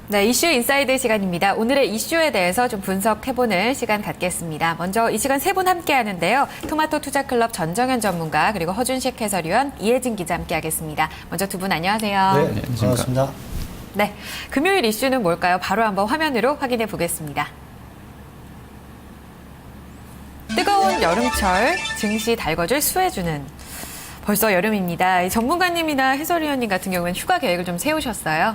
네, 이슈 인사이드 시간입니다. 오늘의 이슈에 대해서 좀 분석해보는 시간 갖겠습니다. 먼저 이 시간 세 분 함께 하는데요. 토마토 투자클럽 전정현 전문가 그리고 허준식 해설위원, 이혜진 기자 함께 하겠습니다. 먼저 두 분 안녕하세요. 네, 반갑습니다. 네, 금요일 이슈는 뭘까요? 바로 한번 화면으로 확인해 보겠습니다. 뜨거운 여름철 증시 달궈줄 수혜주는 벌써 여름입니다. 전문가님이나 해설위원님 같은 경우는 휴가 계획을 좀 세우셨어요?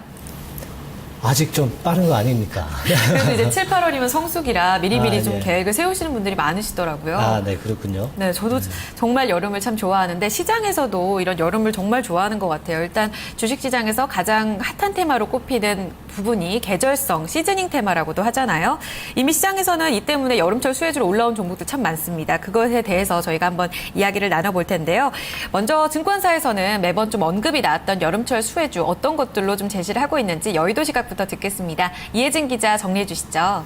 아직 좀 빠른 거 아닙니까? 그래도 이제 7, 8월이면 성수기라 미리미리 좀 네. 계획을 세우시는 분들이 많으시더라고요. 네, 그렇군요. 네, 저도 정말 여름을 참 좋아하는데 시장에서도 이런 여름을 정말 좋아하는 것 같아요. 일단 주식시장에서 가장 핫한 테마로 꼽히는 부분이 계절성, 시즈닝 테마라고도 하잖아요. 이미 시장에서는 이 때문에 여름철 수혜주로 올라온 종목도 참 많습니다. 그것에 대해서 저희가 한번 이야기를 나눠볼 텐데요. 먼저 증권사에서는 매번 좀 언급이 나왔던 여름철 수혜주 어떤 것들로 좀 제시를 하고 있는지 여의도 시각부터 듣겠습니다. 이혜진 기자 정리해 주시죠.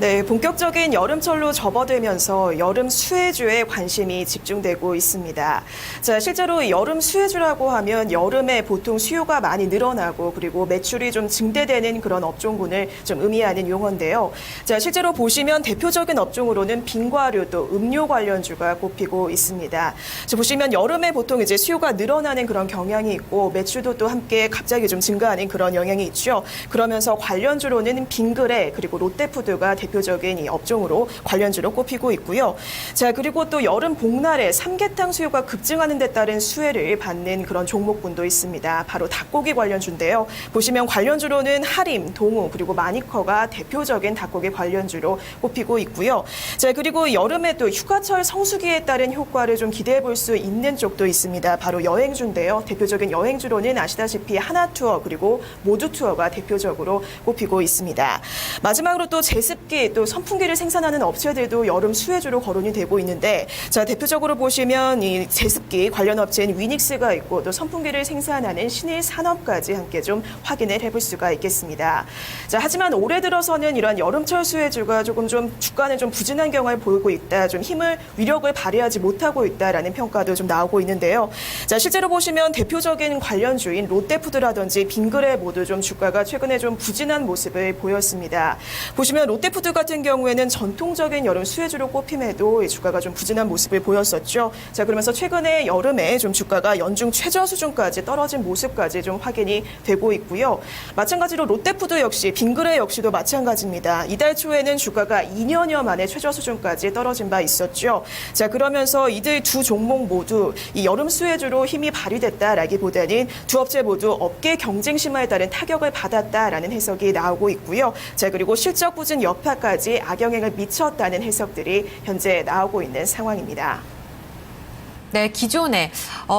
네, 본격적인 여름철로 접어들면서 여름 수혜주에 관심이 집중되고 있습니다. 자, 실제로 여름 수혜주라고 하면 여름에 보통 수요가 많이 늘어나고 그리고 매출이 좀 증대되는 그런 업종군을 좀 의미하는 용어인데요. 자, 실제로 보시면 대표적인 업종으로는 빙과류 또 음료 관련주가 꼽히고 있습니다. 자, 보시면 여름에 보통 이제 수요가 늘어나는 그런 경향이 있고 매출도 또 함께 갑자기 좀 증가하는 그런 영향이 있죠. 그러면서 관련주로는 빙그레 그리고 롯데푸드가 대표적인 이 업종으로 관련주로 꼽히고 있고요. 자, 그리고 또 여름 복날에 삼계탕 수요가 급증하는 데 따른 수혜를 받는 그런 종목군도 있습니다. 바로 닭고기 관련주인데요. 보시면 관련주로는 하림, 동우 그리고 마니커가 대표적인 닭고기 관련주로 꼽히고 있고요. 자, 그리고 여름에 또 휴가철 성수기에 따른 효과를 좀 기대해 볼 수 있는 쪽도 있습니다. 바로 여행주인데요. 대표적인 여행주로는 아시다시피 하나투어 그리고 모두투어가 대표적으로 꼽히고 있습니다. 마지막으로 또 제습기 또 선풍기를 생산하는 업체들도 여름 수혜주로 거론이 되고 있는데, 자, 대표적으로 보시면 이 제습기 관련 업체인 위닉스가 있고 또 선풍기를 생산하는 신일산업까지 함께 좀 확인을 해볼 수가 있겠습니다. 자, 하지만 올해 들어서는 이러한 여름철 수혜주가 조금 좀 주가는 좀 부진한 경향을 보이고 있다, 좀 위력을 발휘하지 못하고 있다라는 평가도 좀 나오고 있는데요. 자, 실제로 보시면 대표적인 관련주인 롯데푸드라든지 빙그레 모두 좀 주가가 최근에 좀 부진한 모습을 보였습니다. 보시면 롯데푸드 같은 경우에는 전통적인 여름 수혜주로 꼽힘에도 이 주가가 좀 부진한 모습을 보였었죠. 자, 그러면서 최근에 여름에 좀 주가가 연중 최저 수준까지 떨어진 모습까지 좀 확인이 되고 있고요. 마찬가지로 롯데푸드 역시 빙그레 역시도 마찬가지입니다. 이달 초에는 주가가 2년여 만에 최저 수준까지 떨어진 바 있었죠. 자, 그러면서 이들 두 종목 모두 이 여름 수혜주로 힘이 발휘됐다라기보다는 두 업체 모두 업계 경쟁 심화에 따른 타격을 받았다라는 해석이 나오고 있고요. 자, 그리고 실적 부진 여파까지 악영향을 미쳤다는 해석들이 현재 나오고 있는 상황입니다. 네, 기존에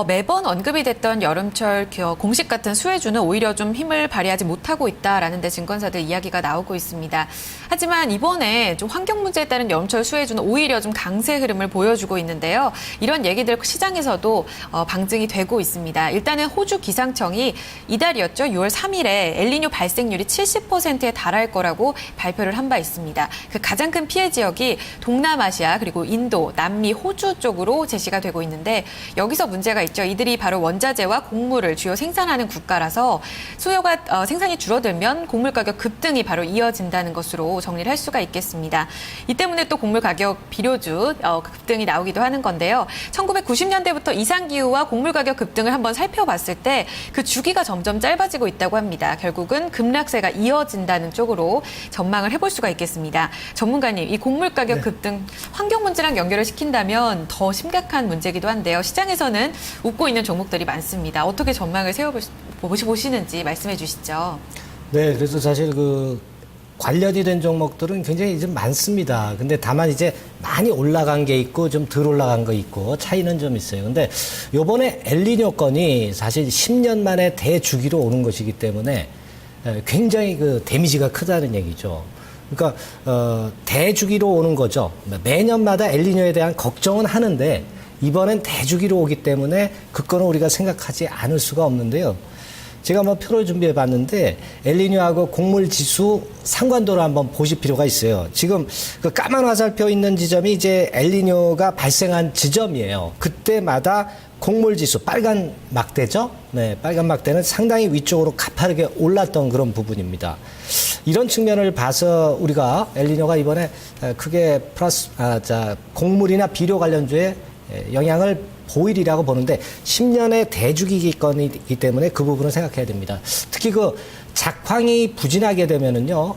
매번 언급이 됐던 여름철 공식 같은 수혜주는 오히려 좀 힘을 발휘하지 못하고 있다라는 데 증권사들 이야기가 나오고 있습니다. 하지만 이번에 좀 환경 문제에 따른 여름철 수혜주는 오히려 좀 강세 흐름을 보여주고 있는데요. 이런 얘기들 시장에서도 방증이 되고 있습니다. 일단은 호주 기상청이 이달이었죠. 6월 3일에 엘니뇨 발생률이 70%에 달할 거라고 발표를 한 바 있습니다. 그 가장 큰 피해 지역이 동남아시아 그리고 인도, 남미, 호주 쪽으로 제시가 되고 있는데 여기서 문제가 있죠. 이들이 바로 원자재와 곡물을 주요 생산하는 국가라서 수요가 생산이 줄어들면 곡물 가격 급등이 바로 이어진다는 것으로 정리를 할 수가 있겠습니다. 이 때문에 또 곡물 가격 비료주 급등이 나오기도 하는 건데요. 1990년대부터 이상기후와 곡물 가격 급등을 한번 살펴봤을 때 그 주기가 점점 짧아지고 있다고 합니다. 결국은 급락세가 이어진다는 쪽으로 전망을 해볼 수가 있겠습니다. 전문가님, 이 곡물 가격 급등 환경 문제랑 연결을 시킨다면 더 심각한 문제기도 한데요. 시장에서는 웃고 있는 종목들이 많습니다. 어떻게 전망을 세워보시는지 말씀해 주시죠. 네, 그래서 사실 관련이 된 종목들은 굉장히 좀 많습니다. 근데 다만 이제 많이 올라간 게 있고 좀 덜 올라간 거 있고 차이는 좀 있어요. 근데 요번에 엘니뇨 건이 사실 10년 만에 대주기로 오는 것이기 때문에 굉장히 데미지가 크다는 얘기죠. 그러니까 대주기로 오는 거죠. 매년마다 엘니뇨에 대한 걱정은 하는데 이번엔 대주기로 오기 때문에 그거는 우리가 생각하지 않을 수가 없는데요. 제가 한번 표를 준비해 봤는데 엘니뇨하고 곡물 지수 상관도를 한번 보실 필요가 있어요. 지금 그 까만 화살표 있는 지점이 이제 엘니뇨가 발생한 지점이에요. 그때마다 곡물 지수 빨간 막대죠. 네, 빨간 막대는 상당히 위쪽으로 가파르게 올랐던 그런 부분입니다. 이런 측면을 봐서 우리가 엘니뇨가 이번에 크게 곡물이나 비료 관련주에 영향을 보일이라고 보는데 10년의 대주기권이기 때문에 그 부분을 생각해야 됩니다. 특히 그 작황이 부진하게 되면은요,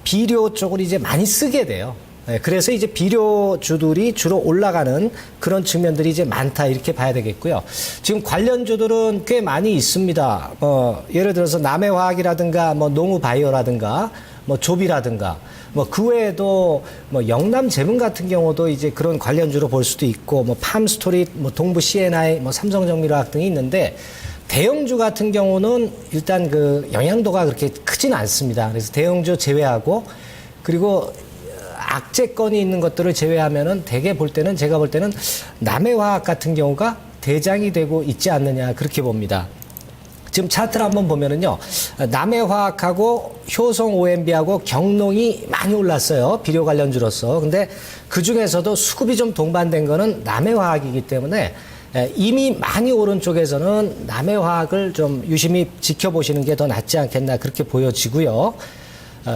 비료 쪽을 이제 많이 쓰게 돼요. 그래서 이제 비료주들이 주로 올라가는 그런 측면들이 이제 많다 이렇게 봐야 되겠고요. 지금 관련주들은 꽤 많이 있습니다. 예를 들어서 남해화학이라든가 농우바이오라든가 조비라든가 그 외에도 영남제분 같은 경우도 이제 그런 관련주로 볼 수도 있고 팜스토리, 동부 C&I, 삼성정밀화학 등이 있는데 대형주 같은 경우는 일단 그 영향도가 그렇게 크지는 않습니다. 그래서 대형주 제외하고 그리고 악재건이 있는 것들을 제외하면은 대개 볼 때는 제가 볼 때는 남해화학 같은 경우가 대장이 되고 있지 않느냐 그렇게 봅니다. 지금 차트를 한번 보면은요, 남해화학하고 효성 OMB하고 경농이 많이 올랐어요. 비료 관련주로서. 근데 그 중에서도 수급이 좀 동반된 거는 남해화학이기 때문에 이미 많이 오른 쪽에서는 남해화학을 좀 유심히 지켜보시는 게 더 낫지 않겠나 그렇게 보여지고요.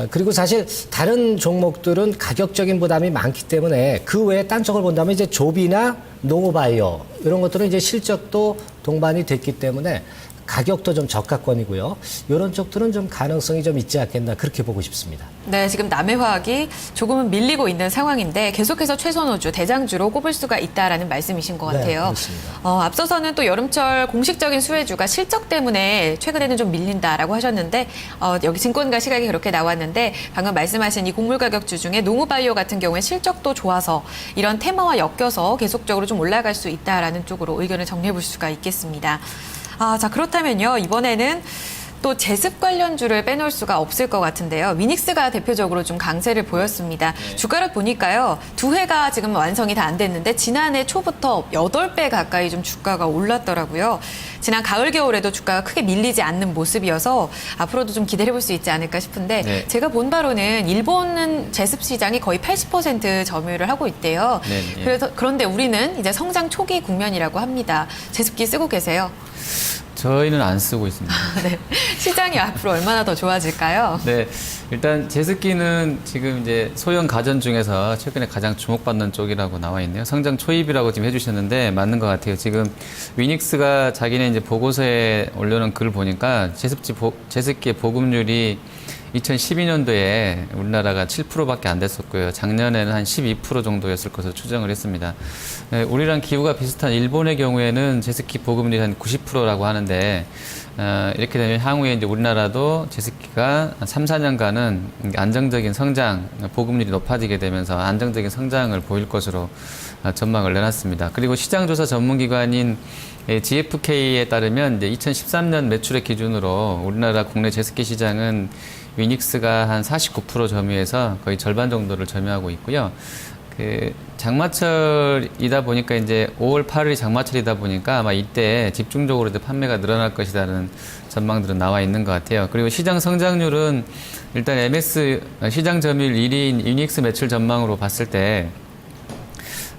그리고 사실 다른 종목들은 가격적인 부담이 많기 때문에 그 외에 딴 쪽을 본다면 이제 조비나 농우바이오 이런 것들은 이제 실적도 동반이 됐기 때문에 가격도 좀 저가권이고요. 이런 쪽들은 좀 가능성이 좀 있지 않겠나 그렇게 보고 싶습니다. 네, 지금 남해화학이 조금은 밀리고 있는 상황인데 계속해서 최선호주, 대장주로 꼽을 수가 있다라는 말씀이신 것 같아요. 네, 그렇습니다. 앞서서는 또 여름철 공식적인 수혜주가 실적 때문에 최근에는 좀 밀린다라고 하셨는데 여기 증권가 시각이 그렇게 나왔는데 방금 말씀하신 이 곡물 가격주 중에 농우바이오 같은 경우에 실적도 좋아서 이런 테마와 엮여서 계속적으로 좀 올라갈 수 있다라는 쪽으로 의견을 정리해 볼 수가 있겠습니다. 자, 그렇다면요. 이번에는 또 제습 관련주를 빼놓을 수가 없을 것 같은데요. 위닉스가 대표적으로 좀 강세를 보였습니다. 네. 주가를 보니까요. 두 회가 지금 완성이 다 안 됐는데 지난해 초부터 8배 가까이 좀 주가가 올랐더라고요. 지난 가을 겨울에도 주가가 크게 밀리지 않는 모습이어서 앞으로도 좀 기대해 볼 수 있지 않을까 싶은데 네. 제가 본 바로는 일본은 제습 시장이 거의 80% 점유를 하고 있대요. 네. 그런데 우리는 이제 성장 초기 국면이라고 합니다. 제습기 쓰고 계세요? 저희는 안 쓰고 있습니다. 네. 시장이 앞으로 얼마나 더 좋아질까요? 네, 일단 제습기는 지금 이제 소형 가전 중에서 최근에 가장 주목받는 쪽이라고 나와 있네요. 성장 초입이라고 지금 해주셨는데 맞는 것 같아요. 지금 위닉스가 자기네 이제 보고서에 올려놓은 글을 보니까 제습기의 보급률이 2012년도에 우리나라가 7%밖에 안 됐었고요. 작년에는 한 12% 정도였을 것으로 추정을 했습니다. 우리랑 기후가 비슷한 일본의 경우에는 제습기 보급률이 한 90%라고 하는데 이렇게 되면 향후에 이제 우리나라도 제습기가 3, 4년간은 안정적인 성장, 보급률이 높아지게 되면서 안정적인 성장을 보일 것으로 전망을 내놨습니다. 그리고 시장조사 전문기관인 GfK에 따르면 이제 2013년 매출액 기준으로 우리나라 국내 제습기 시장은 위닉스가 한 49% 점유해서 거의 절반 정도를 점유하고 있고요. 장마철이다 보니까 이제 5월 8일이 장마철이다 보니까 아마 이때 집중적으로 이제 판매가 늘어날 것이라는 전망들은 나와 있는 것 같아요. 그리고 시장 성장률은 일단 MS 시장 점유율 1위인 위닉스 매출 전망으로 봤을 때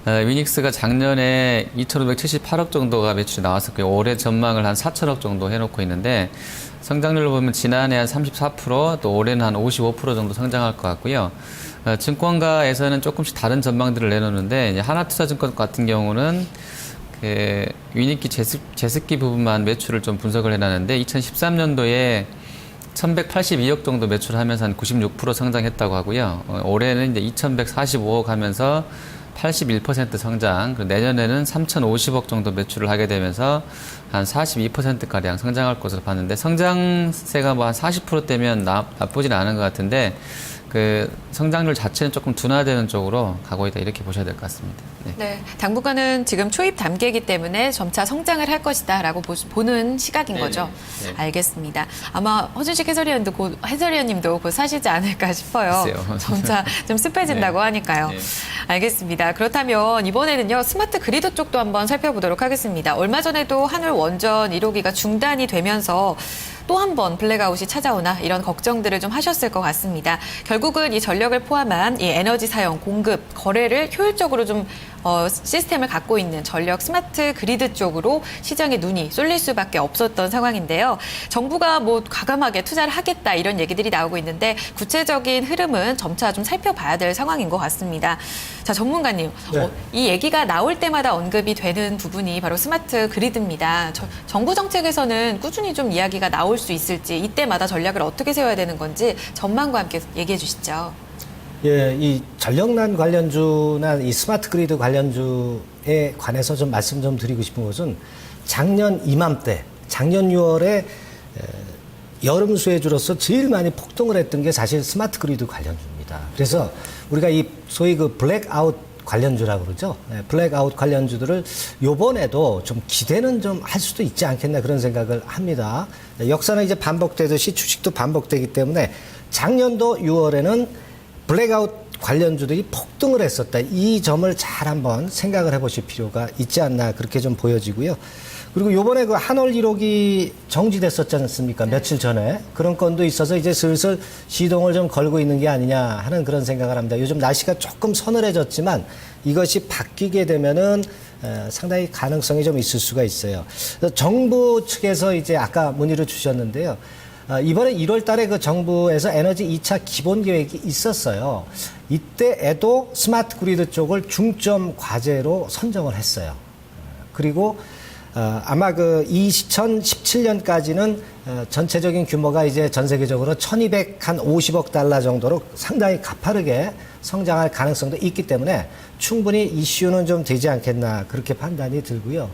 위닉스가 작년에 2,578억 정도가 매출이 나왔었고요. 올해 전망을 한 4천억 정도 해놓고 있는데 성장률을 보면 지난해 한 34%, 또 올해는 한 55% 정도 성장할 것 같고요. 증권가에서는 조금씩 다른 전망들을 내놓는데 이제 하나투자증권 같은 경우는 위닉기 제습기 부분만 매출을 좀 분석을 해놨는데 2013년도에 1,182억 정도 매출하면서 한 96% 성장했다고 하고요. 올해는 이제 2,145억 하면서 81% 성장, 그리고 내년에는 3,050억 정도 매출을 하게 되면서 한 42%가량 성장할 것으로 봤는데 성장세가 뭐 한 40%대면 나쁘지는 않은 것 같은데 그 성장률 자체는 조금 둔화되는 쪽으로 가고 있다 이렇게 보셔야 될 것 같습니다. 네. 네, 당분간은 지금 초입 단계이기 때문에 점차 성장을 할 것이다라고 보는 시각인 네네. 거죠. 네. 알겠습니다. 아마 허준식 해설위원님도 곧 사시지 않을까 싶어요. 글쎄요. 점차 좀 습해진다고 네. 하니까요. 네. 알겠습니다. 그렇다면 이번에는요 스마트 그리드 쪽도 한번 살펴보도록 하겠습니다. 얼마 전에도 한울 원전 1호기가 중단이 되면서 또 한 번 블랙아웃이 찾아오나 이런 걱정들을 좀 하셨을 것 같습니다. 결국은 이 전력을 포함한 이 에너지 사용, 공급, 거래를 효율적으로 좀 시스템을 갖고 있는 전력 스마트 그리드 쪽으로 시장의 눈이 쏠릴 수밖에 없었던 상황인데요. 정부가 뭐 과감하게 투자를 하겠다 이런 얘기들이 나오고 있는데 구체적인 흐름은 점차 좀 살펴봐야 될 상황인 것 같습니다. 자, 전문가님, 네. 이 얘기가 나올 때마다 언급이 되는 부분이 바로 스마트 그리드입니다. 정부 정책에서는 꾸준히 좀 이야기가 나올 수 있을지 이때마다 전략을 어떻게 세워야 되는 건지 전망과 함께 얘기해 주시죠. 예, 이 전력난 관련주나 이 스마트 그리드 관련주에 관해서 좀 말씀 좀 드리고 싶은 것은 작년 이맘때, 작년 6월에 여름 수혜주로서 제일 많이 폭등을 했던 게 사실 스마트 그리드 관련주입니다. 그래서 우리가 이 소위 그 블랙아웃 관련주라고 그러죠. 네, 블랙아웃 관련주들을 요번에도 좀 기대는 좀 할 수도 있지 않겠나 그런 생각을 합니다. 네, 역사는 이제 반복되듯이 주식도 반복되기 때문에 작년도 6월에는 블랙아웃 관련주들이 폭등을 했었다. 이 점을 잘 한번 생각을 해보실 필요가 있지 않나 그렇게 좀 보여지고요. 그리고 요번에 그 한월 1호기 정지됐었지 않습니까? 며칠 전에. 그런 건도 있어서 이제 슬슬 시동을 좀 걸고 있는 게 아니냐 하는 그런 생각을 합니다. 요즘 날씨가 조금 서늘해졌지만 이것이 바뀌게 되면은 상당히 가능성이 좀 있을 수가 있어요. 그래서 정부 측에서 이제 아까 문의를 주셨는데요. 이번에 1월 달에 그 정부에서 에너지 2차 기본 계획이 있었어요. 이때에도 스마트 그리드 쪽을 중점 과제로 선정을 했어요. 그리고 아마 그 2017년까지는 전체적인 규모가 이제 전 세계적으로 1250억 달러 정도로 상당히 가파르게 성장할 가능성도 있기 때문에 충분히 이슈는 좀 되지 않겠나 그렇게 판단이 들고요.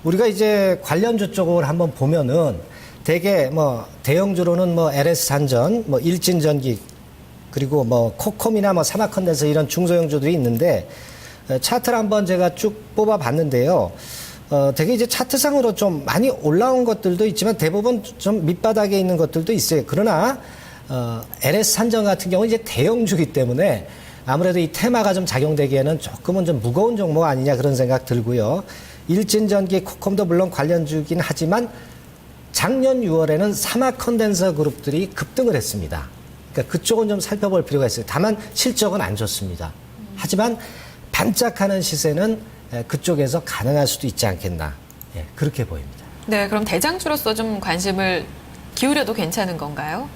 우리가 이제 관련주 쪽을 한번 보면은 대개 뭐 대형주로는 뭐 LS 산전, 뭐 일진전기 그리고 뭐 코콤이나 뭐 사마컨덴서 이런 중소형주들이 있는데 차트를 한번 제가 쭉 뽑아봤는데요. 되게 이제 차트상으로 좀 많이 올라온 것들도 있지만 대부분 좀 밑바닥에 있는 것들도 있어요. 그러나 LS 산전 같은 경우는 이제 대형주기 때문에 아무래도 이 테마가 좀 작용되기에는 조금은 좀 무거운 종목 아니냐 그런 생각 들고요. 일진전기, 코콤도 물론 관련주긴 하지만 작년 6월에는 사마컨덴서 그룹들이 급등을 했습니다. 그러니까 그쪽은 좀 살펴볼 필요가 있어요. 다만 실적은 안 좋습니다. 하지만 반짝하는 시세는 그쪽에서 가능할 수도 있지 않겠나. 예, 그렇게 보입니다. 네, 그럼 대장주로서 좀 관심을 기울여도 괜찮은 건가요?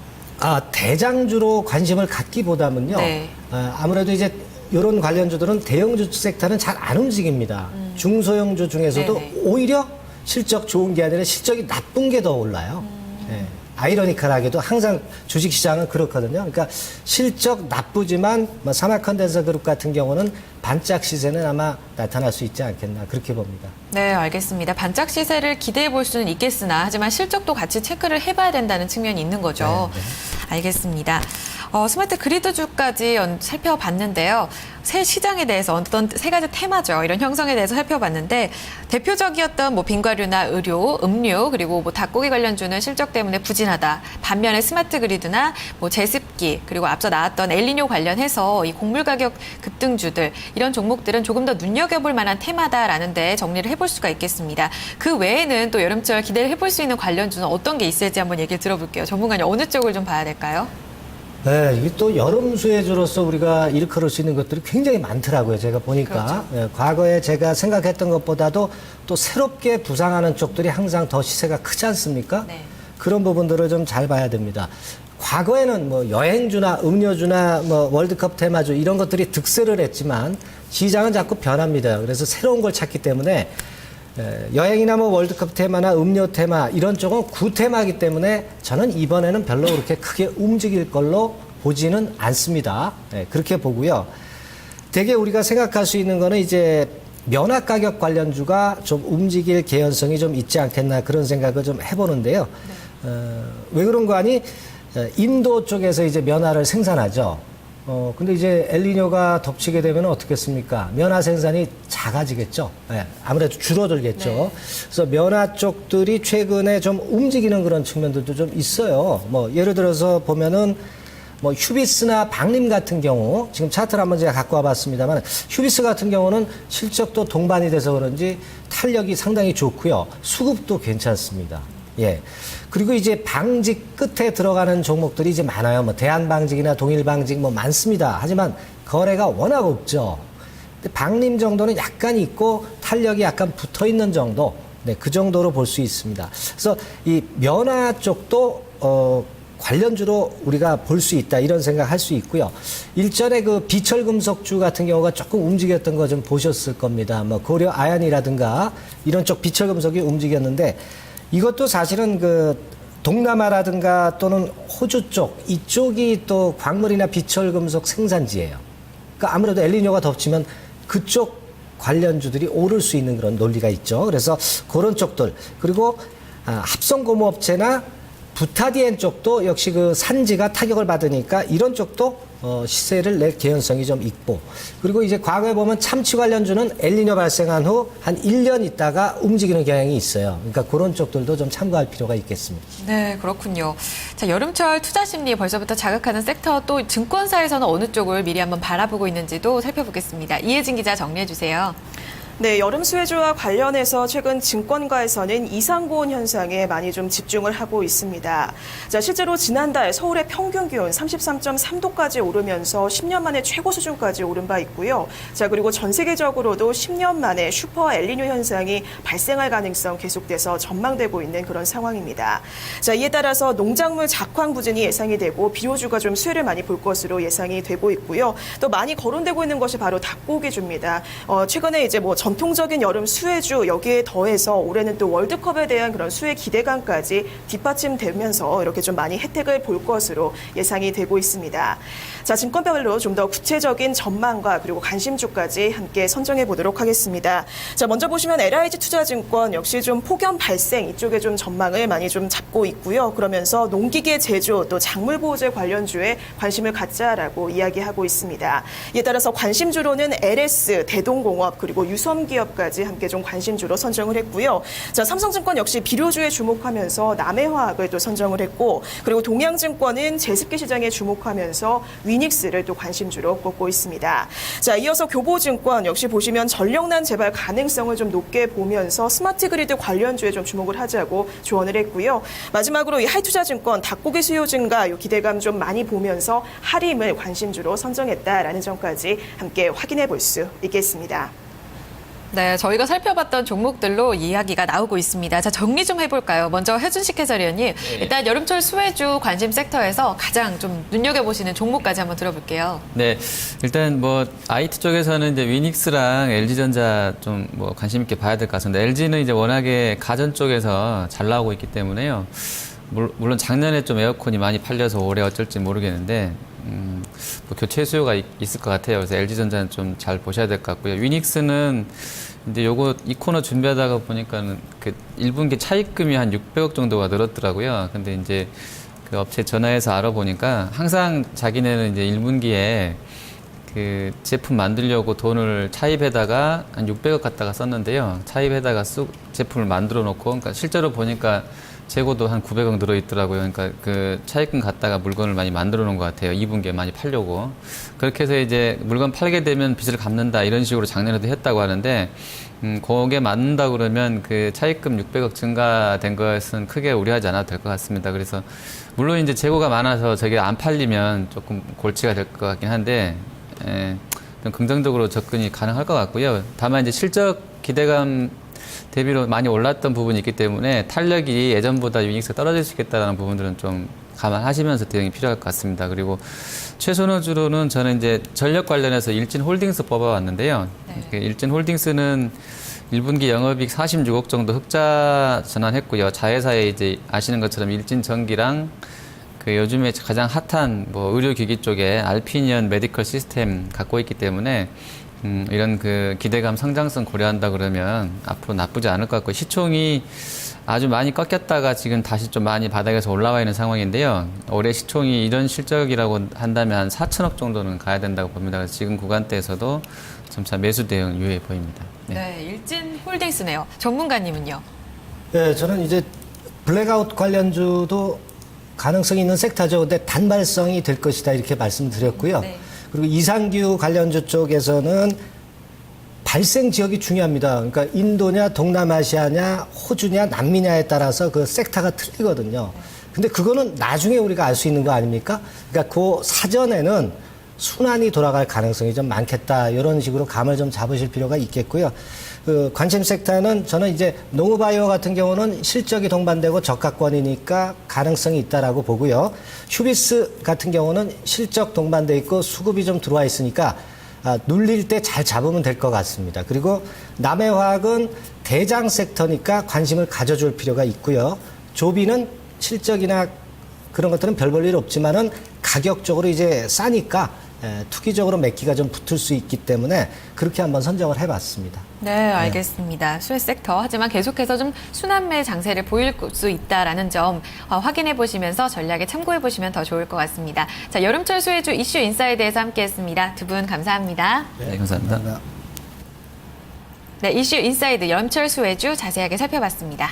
대장주로 관심을 갖기보다는요. 네. 아무래도 이제 이런 관련주들은 대형주 섹터는 잘 안 움직입니다. 중소형주 중에서도 네네. 오히려 실적 좋은 게 아니라 실적이 나쁜 게 더 올라요. 예. 아이러니컬하게도 항상 주식시장은 그렇거든요. 그러니까 실적 나쁘지만 뭐 사마컨덴서 그룹 같은 경우는 반짝 시세는 아마 나타날 수 있지 않겠나 그렇게 봅니다. 네, 알겠습니다. 반짝 시세를 기대해 볼 수는 있겠으나 하지만 실적도 같이 체크를 해봐야 된다는 측면이 있는 거죠. 네, 네. 알겠습니다. 스마트 그리드주까지 살펴봤는데요. 새 시장에 대해서 어떤 세 가지 테마죠. 이런 형성에 대해서 살펴봤는데 대표적이었던 뭐 빙과류나 의료, 음료 그리고 뭐 닭고기 관련주는 실적 때문에 부진하다. 반면에 스마트 그리드나 뭐 제습기 그리고 앞서 나왔던 엘니뇨 관련해서 이 곡물 가격 급등주들 이런 종목들은 조금 더 눈여겨볼 만한 테마다라는 데 정리를 해볼 수가 있겠습니다. 그 외에는 또 여름철 기대를 해볼 수 있는 관련주는 어떤 게 있을지 한번 얘기를 들어볼게요. 전문가님 어느 쪽을 좀 봐야 될까요? 네, 이게 또 여름 수혜주로서 우리가 일컬을 수 있는 것들이 굉장히 많더라고요. 제가 보니까. 그렇죠. 예, 과거에 제가 생각했던 것보다도 또 새롭게 부상하는 쪽들이 항상 더 시세가 크지 않습니까? 네. 그런 부분들을 좀 잘 봐야 됩니다. 과거에는 뭐 여행주나 음료주나 뭐 월드컵 테마주 이런 것들이 득세를 했지만 시장은 자꾸 변합니다. 그래서 새로운 걸 찾기 때문에 여행이나 뭐 월드컵 테마나 음료 테마 이런 쪽은 구테마이기 때문에 저는 이번에는 별로 그렇게 크게 움직일 걸로 보지는 않습니다. 네, 그렇게 보고요. 되게 우리가 생각할 수 있는 거는 이제 면화 가격 관련주가 좀 움직일 개연성이 좀 있지 않겠나 그런 생각을 좀 해보는데요. 왜 그런 거 아니? 인도 쪽에서 이제 면화를 생산하죠. 근데 이제 엘니뇨가 덮치게 되면 어떻겠습니까? 면화 생산이 작아지겠죠. 네, 아무래도 줄어들겠죠. 네. 그래서 면화 쪽들이 최근에 좀 움직이는 그런 측면들도 좀 있어요. 뭐 예를 들어서 보면은 뭐 휴비스나 박림 같은 경우 지금 차트를 한번 제가 갖고 와봤습니다만 휴비스 같은 경우는 실적도 동반이 돼서 그런지 탄력이 상당히 좋고요. 수급도 괜찮습니다. 예. 그리고 이제 방직 끝에 들어가는 종목들이 이제 많아요. 뭐 대한방직이나 동일방직 뭐 많습니다. 하지만 거래가 워낙 없죠. 근데 방림 정도는 약간 있고 탄력이 약간 붙어 있는 정도. 네, 그 정도로 볼 수 있습니다. 그래서 이 면화 쪽도 관련주로 우리가 볼 수 있다 이런 생각할 수 있고요. 일전에 그 비철금속주 같은 경우가 조금 움직였던 거 좀 보셨을 겁니다. 뭐 고려 아연이라든가 이런 쪽 비철금속이 움직였는데 이것도 사실은 그 동남아라든가 또는 호주 쪽 이쪽이 또 광물이나 비철금속 생산지예요. 그러니까 아무래도 엘니뇨가 덮치면 그쪽 관련주들이 오를 수 있는 그런 논리가 있죠. 그래서 그런 쪽들 그리고 합성고무업체나 부타디엔 쪽도 역시 그 산지가 타격을 받으니까 이런 쪽도 시세를 낼 개연성이 좀 있고 그리고 이제 과거에 보면 참치 관련주는 엘니뇨 발생한 후 한 1년 있다가 움직이는 경향이 있어요. 그러니까 그런 쪽들도 좀 참고할 필요가 있겠습니다. 네, 그렇군요. 자, 여름철 투자 심리 벌써부터 자극하는 섹터 또 증권사에서는 어느 쪽을 미리 한번 바라보고 있는지도 살펴보겠습니다. 이혜진 기자 정리해 주세요. 네, 여름 수혜주와 관련해서 최근 증권가에서는 이상고온 현상에 많이 좀 집중을 하고 있습니다. 자, 실제로 지난달 서울의 평균 기온 33.3도까지 오르면서 10년 만에 최고 수준까지 오른 바 있고요. 자, 그리고 전 세계적으로도 10년 만에 슈퍼 엘니뇨 현상이 발생할 가능성 계속돼서 전망되고 있는 그런 상황입니다. 자, 이에 따라서 농작물 작황 부진이 예상이 되고 비료주가 좀 수혜를 많이 볼 것으로 예상이 되고 있고요. 또 많이 거론되고 있는 것이 바로 닭고기주입니다. 최근에 이제 뭐 전통적인 여름 수혜주 여기에 더해서 올해는 또 월드컵에 대한 그런 수혜 기대감까지 뒷받침되면서 이렇게 좀 많이 혜택을 볼 것으로 예상이 되고 있습니다. 자, 증권별로 좀 더 구체적인 전망과 그리고 관심주까지 함께 선정해 보도록 하겠습니다. 자, 먼저 보시면 LIG 투자증권 역시 좀 폭염 발생 이쪽에 좀 전망을 많이 좀 잡고 있고요. 그러면서 농기계 제조 또 작물보호제 관련주에 관심을 갖자라고 이야기하고 있습니다. 이에 따라서 관심주로는 LS, 대동공업 그리고 유섬기업까지 함께 좀 관심주로 선정을 했고요. 자, 삼성증권 역시 비료주에 주목하면서 남해화학을 또 선정을 했고 그리고 동양증권은 제습기 시장에 주목하면서 위닉스를 또 관심주로 꼽고 있습니다. 자, 이어서 교보증권 역시 보시면 전력난 재발 가능성을 좀 높게 보면서 스마트 그리드 관련주에 좀 주목을 하자고 조언을 했고요. 마지막으로 이 하이투자증권 닭고기 수요 증가 요 기대감 좀 많이 보면서 하림을 관심주로 선정했다라는 점까지 함께 확인해 볼 수 있겠습니다. 네, 저희가 살펴봤던 종목들로 이야기가 나오고 있습니다. 자, 정리 좀 해볼까요? 먼저 해준식 해설위원님, 일단 여름철 수혜주 관심 섹터에서 가장 좀 눈여겨보시는 종목까지 한번 들어볼게요. 네, 일단 뭐 IT 쪽에서는 이제 위닉스랑 LG전자 좀 뭐 관심 있게 봐야 될 것 같습니다. LG는 이제 워낙에 가전 쪽에서 잘 나오고 있기 때문에요. 물론 작년에 좀 에어컨이 많이 팔려서 올해 어쩔지 모르겠는데 뭐 교체 수요가 있을 것 같아요. 그래서 LG전자는 좀 잘 보셔야 될 것 같고요. 위닉스는 근데 이 코너 준비하다가 보니까는 그 1분기 차입금이 한 600억 정도가 늘었더라고요. 근데 이제 그 업체 전화해서 알아보니까 항상 자기네는 이제 1분기에 그 제품 만들려고 돈을 차입에다가 한 600억 갖다가 썼는데요. 차입에다가 제품을 만들어 놓고 그러니까 실제로 보니까 재고도 한 900억 늘어있더라고요. 그러니까 그 차입금 갖다가 물건을 많이 만들어 놓은 것 같아요. 2분기에 많이 팔려고. 그렇게 해서 이제 물건 팔게 되면 빚을 갚는다 이런 식으로 작년에도 했다고 하는데, 거기에 맞는다 그러면 그 차입금 600억 증가된 것은 크게 우려하지 않아도 될 것 같습니다. 그래서 물론 이제 재고가 많아서 저게 안 팔리면 조금 골치가 될 것 같긴 한데, 좀 긍정적으로 접근이 가능할 것 같고요. 다만 이제 실적 기대감 대비로 많이 올랐던 부분이 있기 때문에 탄력이 예전보다 유닉스가 떨어질 수 있겠다는 부분들은 좀 감안하시면서 대응이 필요할 것 같습니다. 그리고 최선호주로는 저는 이제 전력 관련해서 일진홀딩스 뽑아왔는데요. 네. 일진홀딩스는 1분기 영업이익 46억 정도 흑자 전환했고요. 자회사에 이제 아시는 것처럼 일진전기랑 그 요즘에 가장 핫한 뭐 의료기기 쪽에 알피니언 메디컬 시스템 갖고 있기 때문에 이런 그 기대감 성장성 고려한다 그러면 앞으로 나쁘지 않을 것 같고 시총이 아주 많이 꺾였다가 지금 다시 좀 많이 바닥에서 올라와 있는 상황인데요. 올해 시총이 이런 실적이라고 한다면 한 4천억 정도는 가야 된다고 봅니다. 그래서 지금 구간대에서도 점차 매수 대응 유효해 보입니다. 네, 일진홀딩스네요. 전문가님은요? 네, 저는 이제 블랙아웃 관련주도 가능성이 있는 섹터죠. 근데 단발성이 될 것이다 이렇게 말씀드렸고요. 네. 그리고 이상규 관련주 쪽에서는 발생 지역이 중요합니다. 그러니까 인도냐, 동남아시아냐, 호주냐, 남미냐에 따라서 그 섹터가 틀리거든요. 근데 그거는 나중에 우리가 알 수 있는 거 아닙니까? 그러니까 그 사전에는 순환이 돌아갈 가능성이 좀 많겠다. 이런 식으로 감을 좀 잡으실 필요가 있겠고요. 그 관심 섹터는 저는 이제 농우바이오 같은 경우는 실적이 동반되고 저가권이니까 가능성이 있다라고 보고요. 휴비스 같은 경우는 실적 동반돼 있고 수급이 좀 들어와 있으니까 눌릴 때 잘 잡으면 될 것 같습니다. 그리고 남해화학은 대장 섹터니까 관심을 가져줄 필요가 있고요. 조비는 실적이나 그런 것들은 별 볼 일 없지만은 가격적으로 이제 싸니까 투기적으로 맺기가 좀 붙을 수 있기 때문에 그렇게 한번 선정을 해봤습니다. 네, 알겠습니다. 수혜 섹터. 하지만 계속해서 좀 순환매 장세를 보일 수 있다라는 점 확인해 보시면서 전략에 참고해 보시면 더 좋을 것 같습니다. 자, 여름철 수혜주 이슈 인사이드에서 함께했습니다. 두 분 감사합니다. 네, 감사합니다. 네, 이슈 인사이드 여름철 수혜주 자세하게 살펴봤습니다.